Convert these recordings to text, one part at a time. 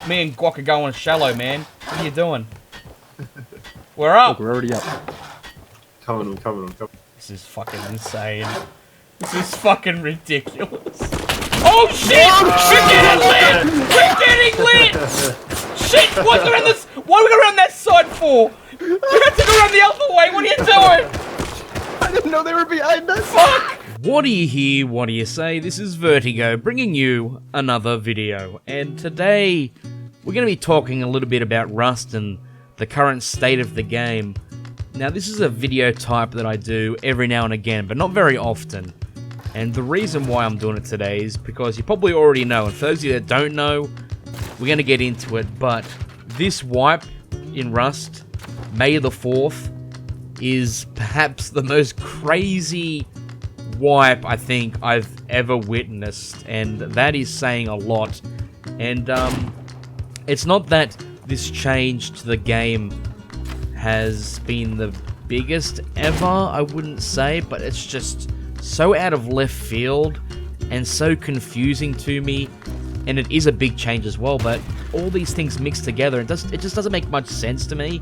Me and Guac are going shallow, man. What are you doing? We're up. Look, we're already up. Coming. This is fucking insane. This is fucking ridiculous. Oh shit! We're getting lit! We're getting lit! Shit! What are we going around that side for? We have to go around the other way. What are you doing? I didn't know they were behind us. Fuck! What do you hear? What do you say? This is VERTiiGO bringing you another video, and today we're going to be talking a little bit about Rust and the current state of the game. Now, this is a video type that I do every now and again, but not very often. And the reason why I'm doing it today is because you probably already know, and for those of you that don't know, we're going to get into it, but this wipe in Rust, May the 4th, is perhaps the most crazy wipe I think I've ever witnessed, and that is saying a lot. And it's not that this change to the game has been the biggest ever, I wouldn't say, but it's just so out of left field and so confusing to me. And it is a big change as well, but all these things mixed together, it just doesn't make much sense to me,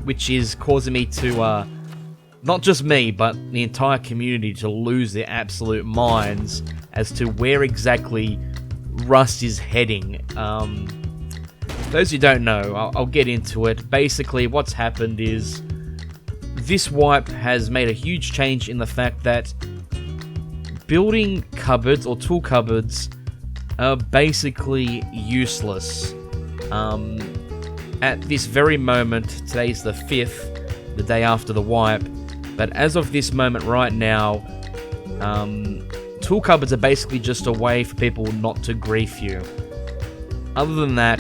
which is causing me to not just me, but the entire community to lose their absolute minds as to where exactly Rust is heading. Those who don't know, I'll get into it. Basically, what's happened is this wipe has made a huge change in the fact that building cupboards or tool cupboards are basically useless. At this very moment, today's the 5th, the day after the wipe, but as of this moment right now, tool cupboards are basically just a way for people not to grief you. Other than that,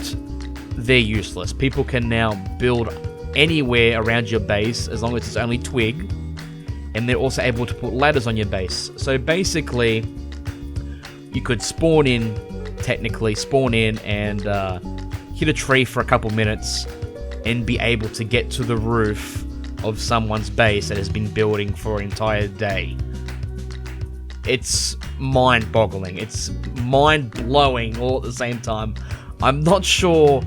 they're useless. People can now build anywhere around your base as long as it's only twig, and they're also able to put ladders on your base. So basically, you could spawn in and hit a tree for a couple minutes and be able to get to the roof of someone's base that has been building for an entire day. It's mind-boggling. It's mind-blowing all at the same time. I'm not sure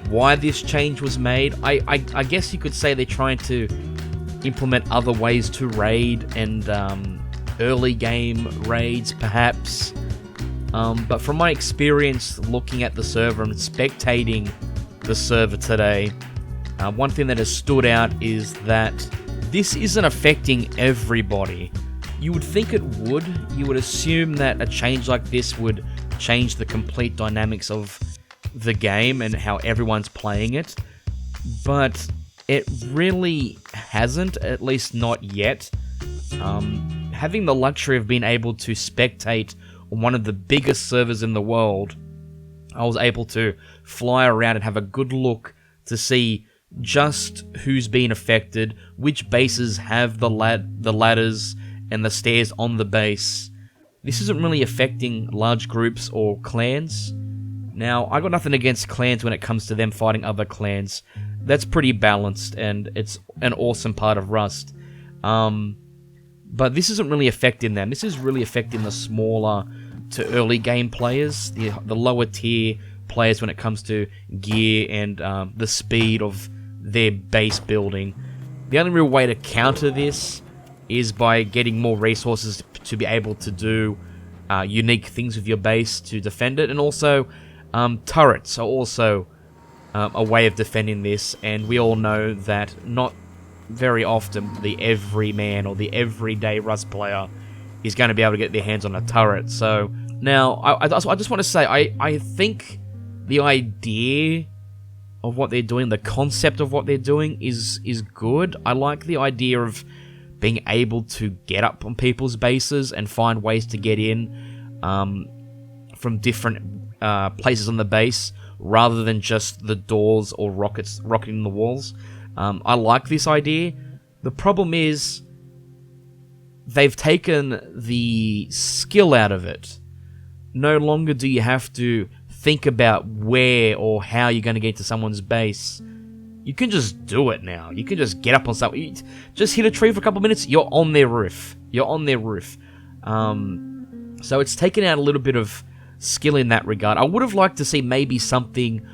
why this change was made. I guess you could say they're trying to implement other ways to raid and early game raids, perhaps. But from my experience looking at the server and spectating the server today, one thing that has stood out is that this isn't affecting everybody. You would think it would. You would assume that a change like this would change the complete dynamics of the game and how everyone's playing it, but it really hasn't, at least not yet. Having the luxury of being able to spectate on one of the biggest servers in the world, I was able to fly around and have a good look to see just who's been affected, which bases have the ladders and the stairs on the base. This isn't really affecting large groups or clans. Now, I got nothing against clans when it comes to them fighting other clans. That's pretty balanced, and it's an awesome part of Rust. But this isn't really affecting them. This is really affecting the smaller to early game players, the lower tier players when it comes to gear and the speed of their base building. The only real way to counter this is by getting more resources to be able to do unique things with your base to defend it, and also turrets are also a way of defending this, and we all know that not very often the everyman or the everyday Rust player is going to be able to get their hands on a turret. So now, I just want to say, I think the idea of what they're doing, the concept of what they're doing is good. I like the idea of being able to get up on people's bases and find ways to get in from different places on the base, rather than just the doors or rockets rocketing the walls. I like this idea. The problem is they've taken the skill out of it. No longer do you have to think about where or how you're going to get to someone's base. You can just do it now. You can just get up on something. Just hit a tree for a couple minutes, you're on their roof. So it's taken out a little bit of skill in that regard. I would have liked to see maybe something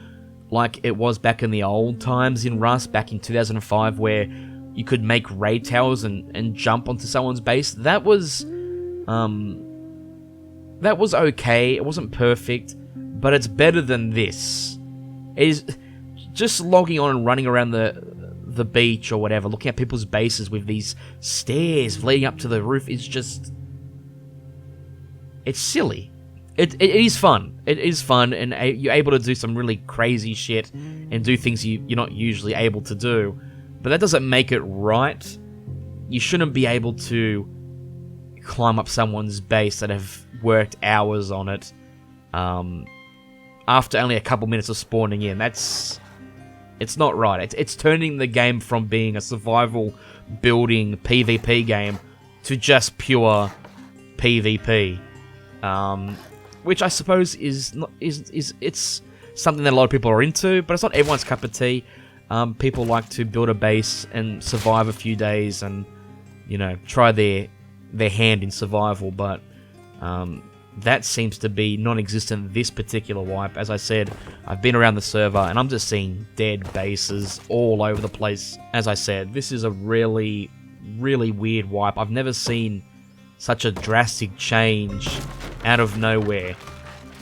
like it was back in the old times in Rust, back in 2005, where you could make raid towers and jump onto someone's base. That was okay. It wasn't perfect, but it's better than this. It is just logging on and running around the beach or whatever, looking at people's bases with these stairs leading up to the roof is just... It's silly. It is fun. It is fun, and you're able to do some really crazy shit and do things you're not usually able to do. But that doesn't make it right. You shouldn't be able to climb up someone's base that have worked hours on it after only a couple minutes of spawning in. It's not right. It's turning the game from being a survival building PvP game to just pure PvP. Which I suppose is it's something that a lot of people are into, but it's not everyone's cup of tea. People like to build a base and survive a few days and, you know, try their hand in survival, but that seems to be non-existent this particular wipe. As I said, I've been around the server and I'm just seeing dead bases all over the place. As I said, this is a really, really weird wipe. I've never seen such a drastic change out of nowhere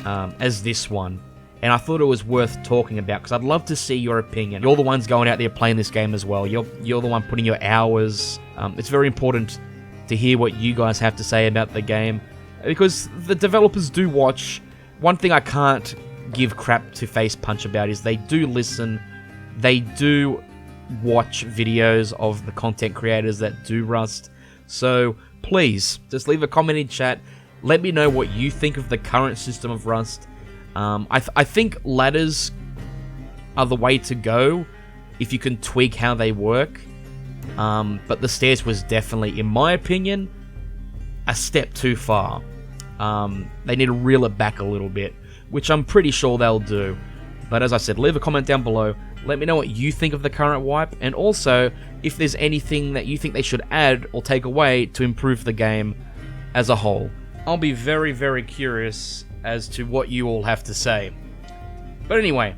as this one. And I thought it was worth talking about because I'd love to see your opinion. You're the ones going out there playing this game as well. You're the one putting your hours. It's very important to hear what you guys have to say about the game because the developers do watch. One thing I can't give crap to Face Punch about is they do listen. They do watch videos of the content creators that do Rust. So please, just leave a comment in chat. Let me know what you think of the current system of Rust. I think ladders are the way to go if you can tweak how they work. But the stairs was definitely, in my opinion, a step too far. They need to reel it back a little bit, which I'm pretty sure they'll do. But as I said, leave a comment down below. Let me know what you think of the current wipe, and also if there's anything that you think they should add or take away to improve the game as a whole. I'll be very, very curious as to what you all have to say. But anyway,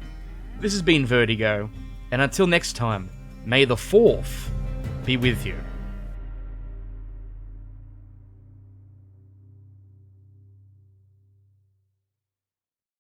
this has been VERTiiGO, and until next time, may the 4th be with you.